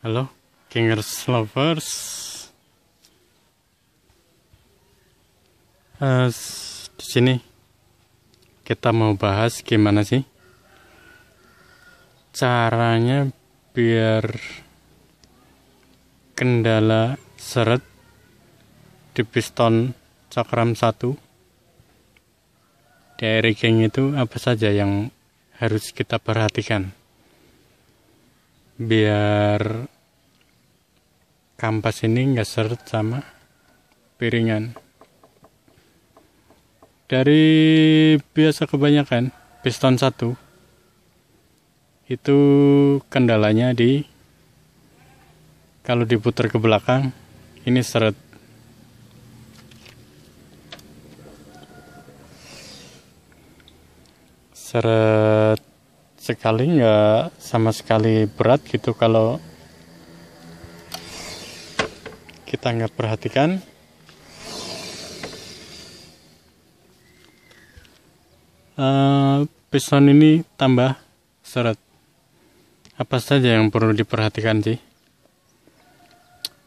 Halo, Kingers Lovers. Di sini kita mau bahas gimana sih caranya biar kendala seret di piston cakram 1 di air rigging itu apa saja yang harus kita perhatikan biar kampas ini nggak seret sama piringan. Dari biasa kebanyakan piston 1 itu kendalanya kalau diputar ke belakang ini seret. Seret sekali, nggak sama sekali berat gitu kalau kita nggak perhatikan. Piston ini tambah seret. Apa saja yang perlu diperhatikan sih?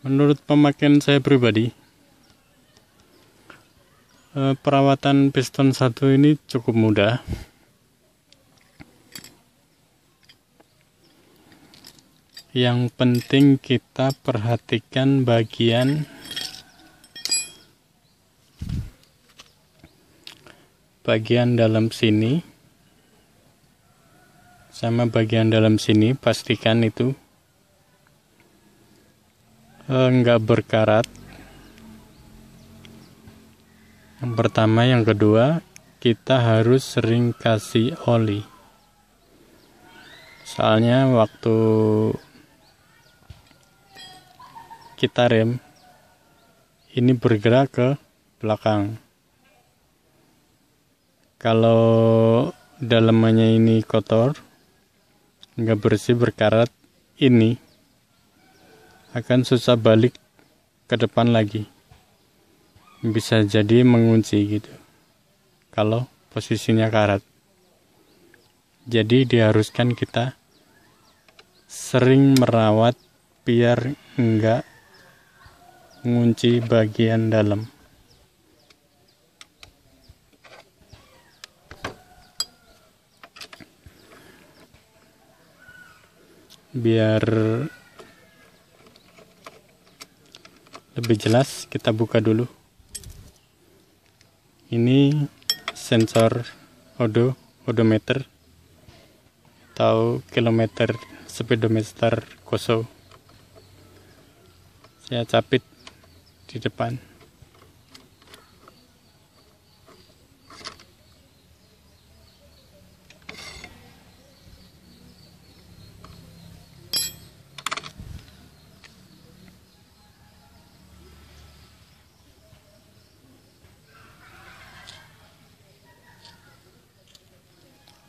Menurut pemakaian saya pribadi, perawatan piston 1 ini cukup mudah. Yang penting kita perhatikan bagian dalam sini sama bagian dalam sini, pastikan itu enggak berkarat. Yang pertama, yang kedua, kita harus sering kasih oli. Soalnya waktu kita rem ini bergerak ke belakang. Kalau dalamannya ini kotor, nggak bersih, berkarat, ini akan susah balik ke depan lagi. Bisa jadi mengunci gitu kalau posisinya karat. Jadi diharuskan kita sering merawat biar enggak mengunci bagian dalam. Biar lebih jelas, kita buka dulu. Ini sensor odometer atau kilometer speedometer koso. Saya capit di depan.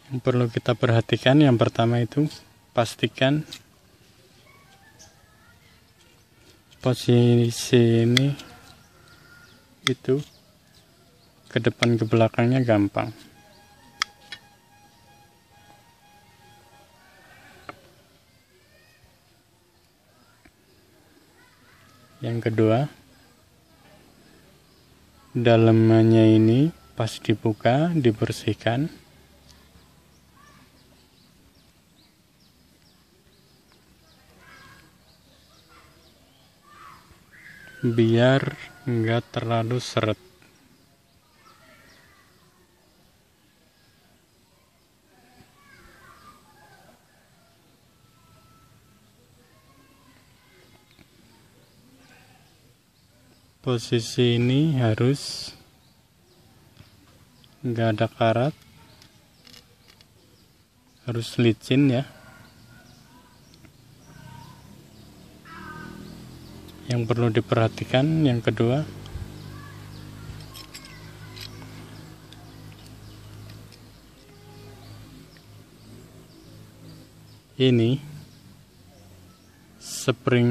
Yang perlu kita perhatikan yang pertama itu pastikan posisi ini itu ke depan ke belakangnya gampang. Yang kedua, dalamannya ini pas dibuka dibersihkan. Biar enggak terlalu seret. Posisi ini harus enggak ada karat, harus licin ya. Yang perlu diperhatikan yang kedua, ini spring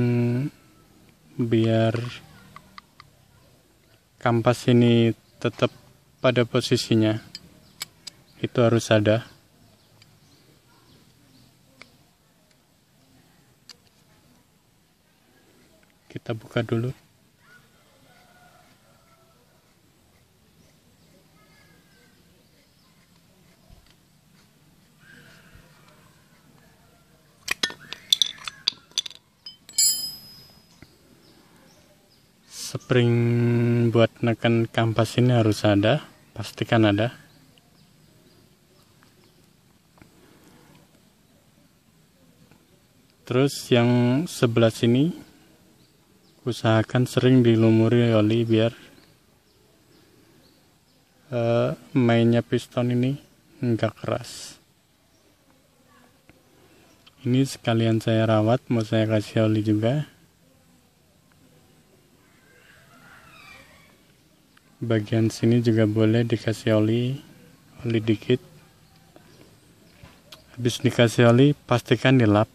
biar kampas ini tetap pada posisinya, itu harus ada. Kita buka dulu. Spring buat neken kampas ini harus ada, pastikan ada. Terus yang sebelah sini usahakan sering dilumuri oli biar mainnya piston ini enggak keras. Ini sekalian saya rawat, mau saya kasih oli juga. Bagian sini juga boleh dikasih oli dikit. Habis dikasih oli, pastikan dilap.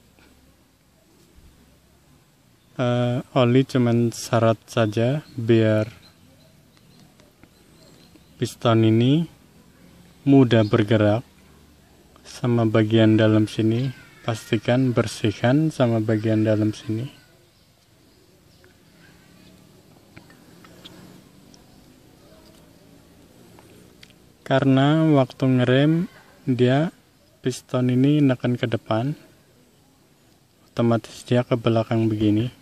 Oli cuman syarat saja biar piston ini mudah bergerak. Sama bagian dalam sini pastikan bersihkan sama bagian dalam sini. Karena waktu ngerem dia piston ini neken ke depan, otomatis dia ke belakang begini.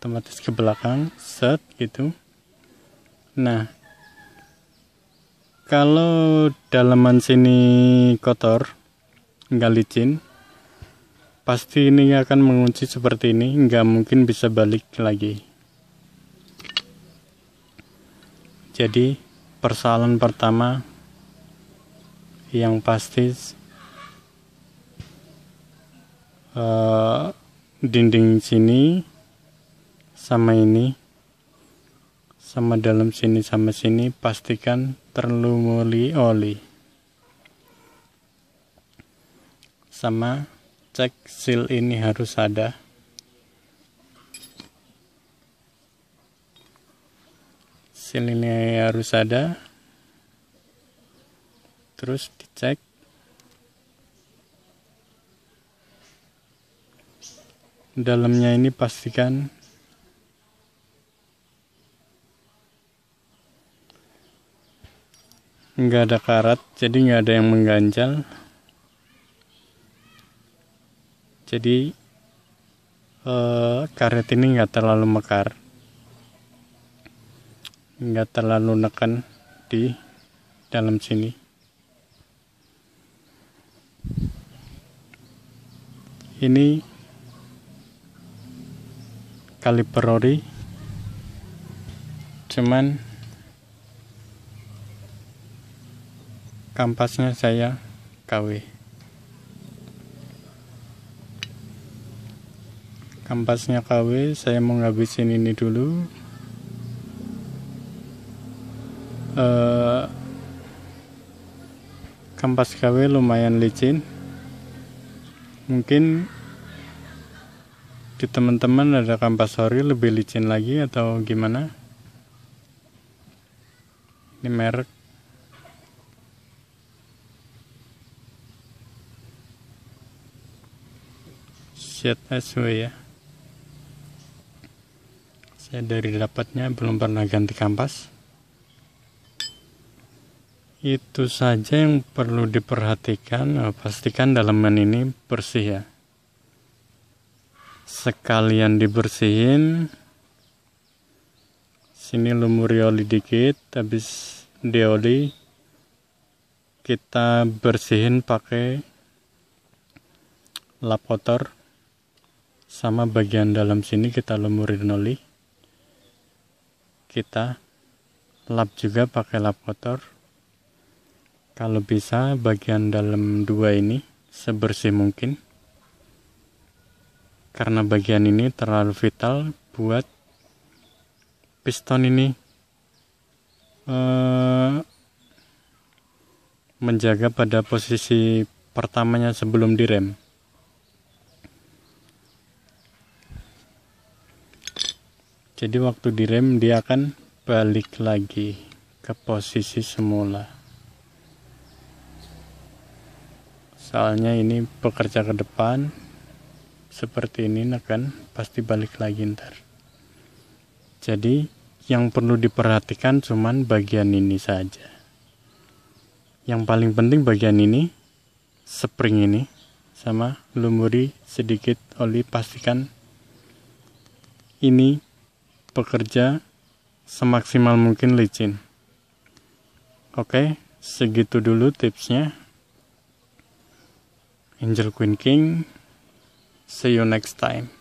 Otomatis ke belakang, set gitu. Nah, kalau dalaman sini kotor, nggak licin, pasti ini akan mengunci seperti ini, nggak mungkin bisa balik lagi. Jadi persoalan pertama yang pasti dinding sini sama ini sama dalam sini sama sini pastikan terlumuri oli. Sama cek seal ini harus ada. Seal ini harus ada. Terus dicek. Dalamnya ini pastikan nggak ada karat, jadi nggak ada yang mengganjal. Jadi karet ini nggak terlalu mekar, nggak terlalu neken di dalam sini. Ini kaliper ori, cuman kampasnya saya KW. Kampasnya KW, saya mau ngabisin ini dulu. Kampas KW lumayan licin. Mungkin di teman-teman ada kampas ori lebih licin lagi atau gimana? Ini merek ZSW ya. Saya dari dapatnya belum pernah ganti kampas. Itu saja yang perlu diperhatikan. Pastikan dalaman ini bersih ya. Sekalian dibersihin. Sini lumuri oli dikit. Habis dioli kita bersihin pakai lap kotor. Sama bagian dalam sini kita lumurin oli. Kita lap juga pakai lap kotor. Kalau bisa bagian dalam dua ini sebersih mungkin. Karena bagian ini terlalu vital buat piston ini menjaga pada posisi pertamanya sebelum direm. Jadi waktu direm dia akan balik lagi ke posisi semula. Soalnya ini bekerja ke depan, seperti ini neken, pasti balik lagi ntar. Jadi yang perlu diperhatikan cuman bagian ini saja. Yang paling penting bagian ini, spring ini, sama lumuri sedikit oli, pastikan ini bekerja semaksimal mungkin licin. Oke, segitu dulu tipsnya. Angel Queen King, see you next time.